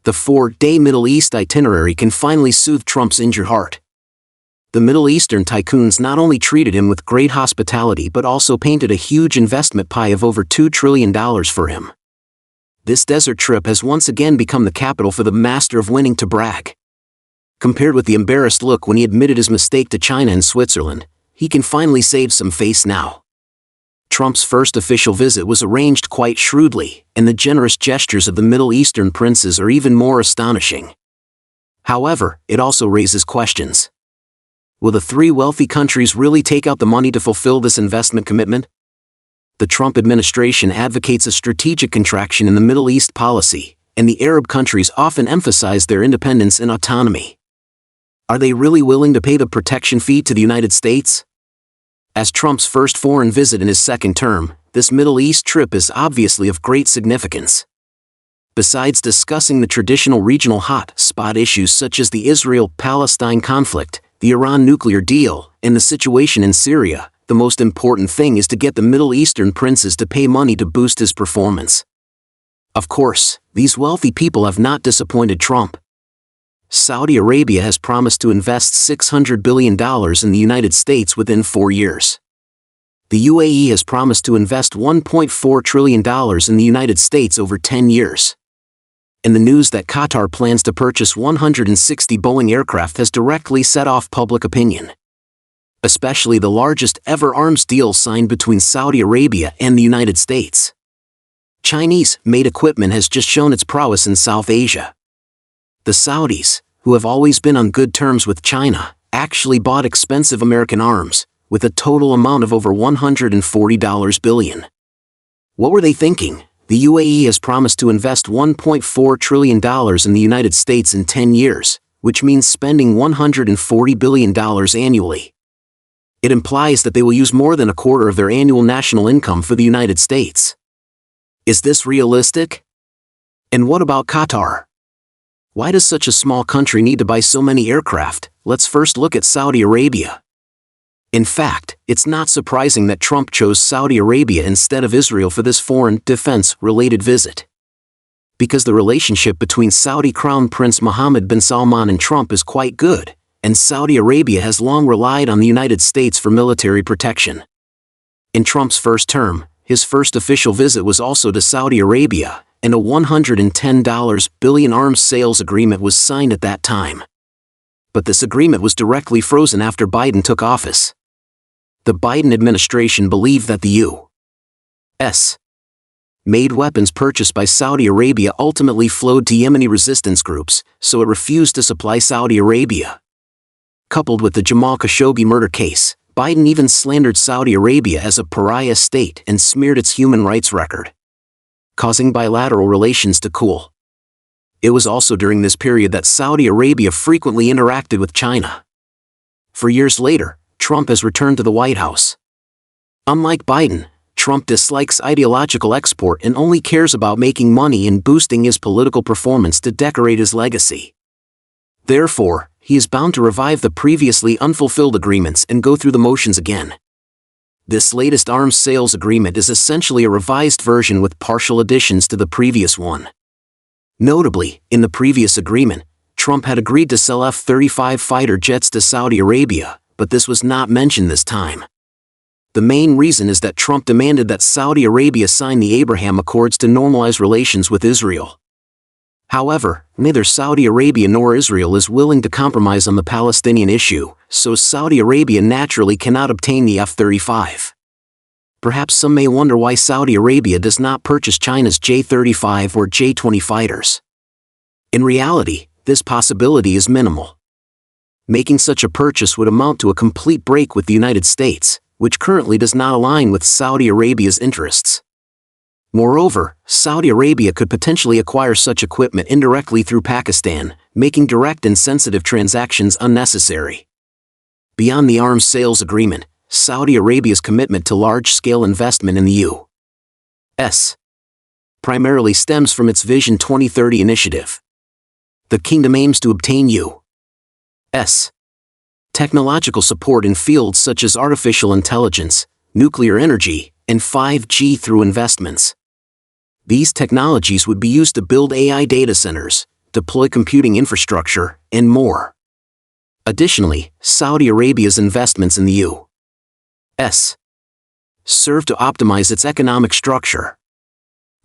The 4-day Middle East itinerary can finally soothe Trump's injured heart. The Middle Eastern tycoons not only treated him with great hospitality but also painted a huge investment pie of over $2 trillion for him. This desert trip has once again become the capital for the master of winning to brag. Compared with the embarrassed look when he admitted his mistake to China and Switzerland, he can finally save some face now. Trump's first official visit was arranged quite shrewdly, and the generous gestures of the Middle Eastern princes are even more astonishing. However, it also raises questions. Will the three wealthy countries really take out the money to fulfill this investment commitment? The Trump administration advocates a strategic contraction in the Middle East policy, and the Arab countries often emphasize their independence and autonomy. Are they really willing to pay the protection fee to the United States? As Trump's first foreign visit in his second term, this Middle East trip is obviously of great significance. Besides discussing the traditional regional hot-spot issues such as the Israel-Palestine conflict, the Iran nuclear deal, and the situation in Syria, the most important thing is to get the Middle Eastern princes to pay money to boost his performance. Of course, these wealthy people have not disappointed Trump. Saudi Arabia has promised to invest $600 billion in the United States within 4 years. The UAE has promised to invest $1.4 trillion in the United States over 10 years. And the news that Qatar plans to purchase 160 Boeing aircraft has directly set off public opinion. Especially the largest ever arms deal signed between Saudi Arabia and the United States. Chinese-made equipment has just shown its prowess in South Asia. The Saudis, who have always been on good terms with China, actually bought expensive American arms, with a total amount of over $140 billion. What were they thinking? The UAE has promised to invest $1.4 trillion in the United States in 10 years, which means spending $140 billion annually. It implies that they will use more than a quarter of their annual national income for the United States. Is this realistic? And what about Qatar? Why does such a small country need to buy so many aircraft? Let's first look at Saudi Arabia. In fact, it's not surprising that Trump chose Saudi Arabia instead of Israel for this foreign, defense-related visit. Because the relationship between Saudi Crown Prince Mohammed bin Salman and Trump is quite good, and Saudi Arabia has long relied on the United States for military protection. In Trump's first term, his first official visit was also to Saudi Arabia, and a $110 billion arms sales agreement was signed at that time. But this agreement was directly frozen after Biden took office. The Biden administration believed that the U.S. made weapons purchased by Saudi Arabia ultimately flowed to Yemeni resistance groups, so it refused to supply Saudi Arabia. Coupled with the Jamal Khashoggi murder case, Biden even slandered Saudi Arabia as a pariah state and smeared its human rights record, causing bilateral relations to cool. It was also during this period that Saudi Arabia frequently interacted with China. For years later, Trump has returned to the White House. Unlike Biden, Trump dislikes ideological export and only cares about making money and boosting his political performance to decorate his legacy. Therefore, he is bound to revive the previously unfulfilled agreements and go through the motions again. This latest arms sales agreement is essentially a revised version with partial additions to the previous one. Notably, in the previous agreement, Trump had agreed to sell F-35 fighter jets to Saudi Arabia, but this was not mentioned this time. The main reason is that Trump demanded that Saudi Arabia sign the Abraham Accords to normalize relations with Israel. However, neither Saudi Arabia nor Israel is willing to compromise on the Palestinian issue, so Saudi Arabia naturally cannot obtain the F-35. Perhaps some may wonder why Saudi Arabia does not purchase China's J-35 or J-20 fighters. In reality, this possibility is minimal. Making such a purchase would amount to a complete break with the United States, which currently does not align with Saudi Arabia's interests. Moreover, Saudi Arabia could potentially acquire such equipment indirectly through Pakistan, making direct and sensitive transactions unnecessary. Beyond the arms sales agreement, Saudi Arabia's commitment to large-scale investment in the U.S. primarily stems from its Vision 2030 initiative. The kingdom aims to obtain U.S. technological support in fields such as artificial intelligence, nuclear energy, and 5G through investments. These technologies would be used to build AI data centers, deploy computing infrastructure, and more. Additionally, Saudi Arabia's investments in the U.S. serve to optimize its economic structure.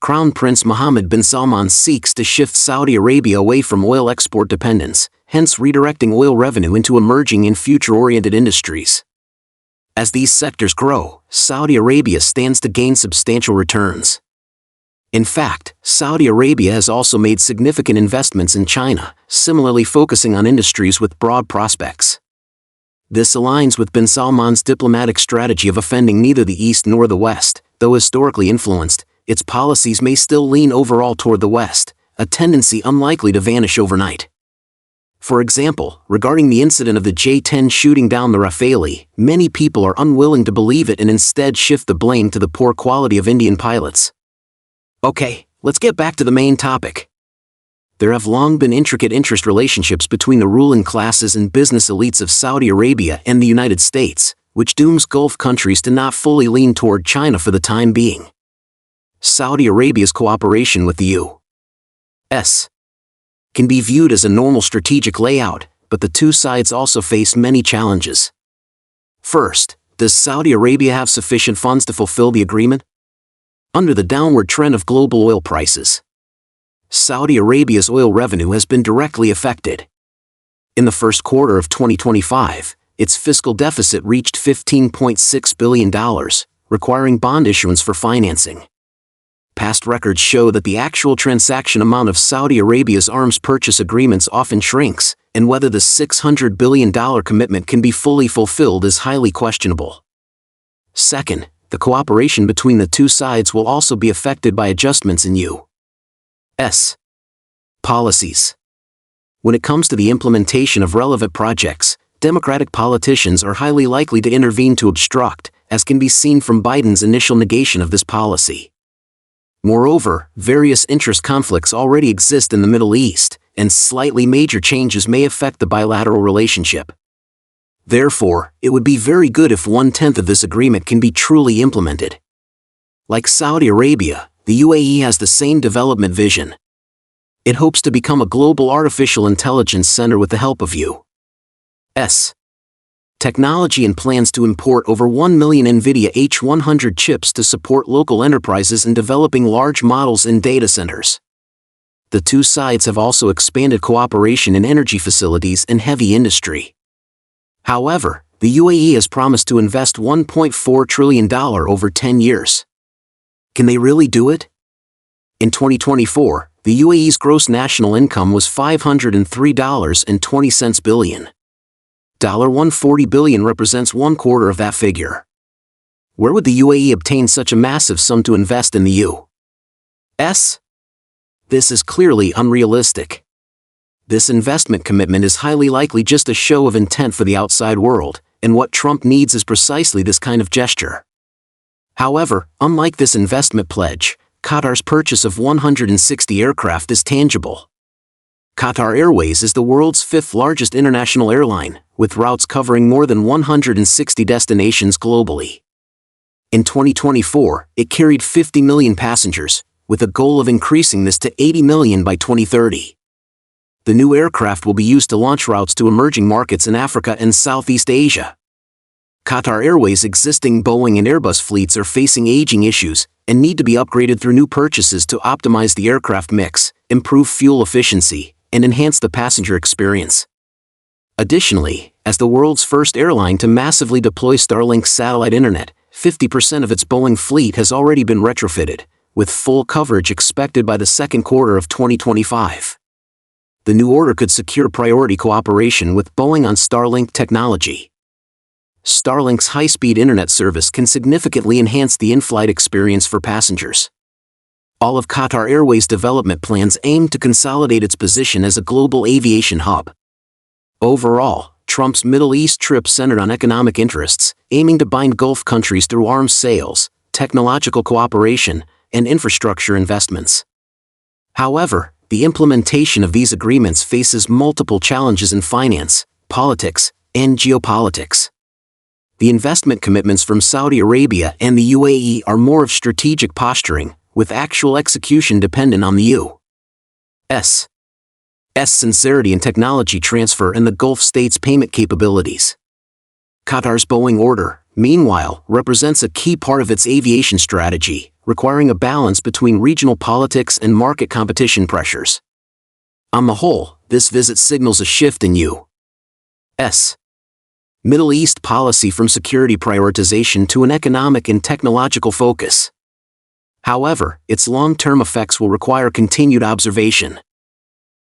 Crown Prince Mohammed bin Salman seeks to shift Saudi Arabia away from oil export dependence, hence redirecting oil revenue into emerging and future-oriented industries. As these sectors grow, Saudi Arabia stands to gain substantial returns. In fact, Saudi Arabia has also made significant investments in China, similarly focusing on industries with broad prospects. This aligns with bin Salman's diplomatic strategy of offending neither the East nor the West. Though historically influenced, its policies may still lean overall toward the West, a tendency unlikely to vanish overnight. For example, regarding the incident of the J-10 shooting down the Rafale, many people are unwilling to believe it and instead shift the blame to the poor quality of Indian pilots. Okay, let's get back to the main topic. There have long been intricate interest relationships between the ruling classes and business elites of Saudi Arabia and the United States, which dooms Gulf countries to not fully lean toward China for the time being. Saudi Arabia's cooperation with the U.S. can be viewed as a normal strategic layout, but the two sides also face many challenges. First, does Saudi Arabia have sufficient funds to fulfill the agreement? Under the downward trend of global oil prices, Saudi Arabia's oil revenue has been directly affected. In the first quarter of 2025, its fiscal deficit reached $15.6 billion, requiring bond issuance for financing. Past records show that the actual transaction amount of Saudi Arabia's arms purchase agreements often shrinks, and whether the $600 billion commitment can be fully fulfilled is highly questionable. Second, the cooperation between the two sides will also be affected by adjustments in U.S. policies. When it comes to the implementation of relevant projects, Democratic politicians are highly likely to intervene to obstruct, as can be seen from Biden's initial negation of this policy. Moreover, various interest conflicts already exist in the Middle East, and slightly major changes may affect the bilateral relationship. Therefore, it would be very good if 1/10 of this agreement can be truly implemented. Like Saudi Arabia, the UAE has the same development vision. It hopes to become a global artificial intelligence center with the help of U.S. technology and plans to import over 1 million NVIDIA H100 chips to support local enterprises in developing large models in data centers. The two sides have also expanded cooperation in energy facilities and heavy industry. However, the UAE has promised to invest $1.4 trillion over 10 years. Can they really do it? In 2024, the UAE's gross national income was $503.20 billion. $140 billion represents 1/4 of that figure. Where would the UAE obtain such a massive sum to invest in the U.S.? This is clearly unrealistic. This investment commitment is highly likely just a show of intent for the outside world, and what Trump needs is precisely this kind of gesture. However, unlike this investment pledge, Qatar's purchase of 160 aircraft is tangible. Qatar Airways is the world's 5th largest international airline, with routes covering more than 160 destinations globally. In 2024, it carried 50 million passengers, with a goal of increasing this to 80 million by 2030. The new aircraft will be used to launch routes to emerging markets in Africa and Southeast Asia. Qatar Airways' existing Boeing and Airbus fleets are facing aging issues and need to be upgraded through new purchases to optimize the aircraft mix, improve fuel efficiency, and enhance the passenger experience. Additionally, as the world's first airline to massively deploy Starlink satellite internet, 50% of its Boeing fleet has already been retrofitted, with full coverage expected by the second quarter of 2025. The new order could secure priority cooperation with Boeing on Starlink technology. Starlink's high-speed internet service can significantly enhance the in-flight experience for passengers. All of Qatar Airways' development plans aim to consolidate its position as a global aviation hub. Overall, Trump's Middle East trip centered on economic interests, aiming to bind Gulf countries through arms sales, technological cooperation, and infrastructure investments. However, the implementation of these agreements faces multiple challenges in finance, politics, and geopolitics. The investment commitments from Saudi Arabia and the UAE are more of strategic posturing, with actual execution dependent on the U.S. sincerity in technology transfer and the Gulf states' payment capabilities. Qatar's Boeing order, meanwhile, represents a key part of its aviation strategy, requiring a balance between regional politics and market competition pressures. On the whole, this visit signals a shift in U.S. Middle East policy from security prioritization to an economic and technological focus. However, its long-term effects will require continued observation.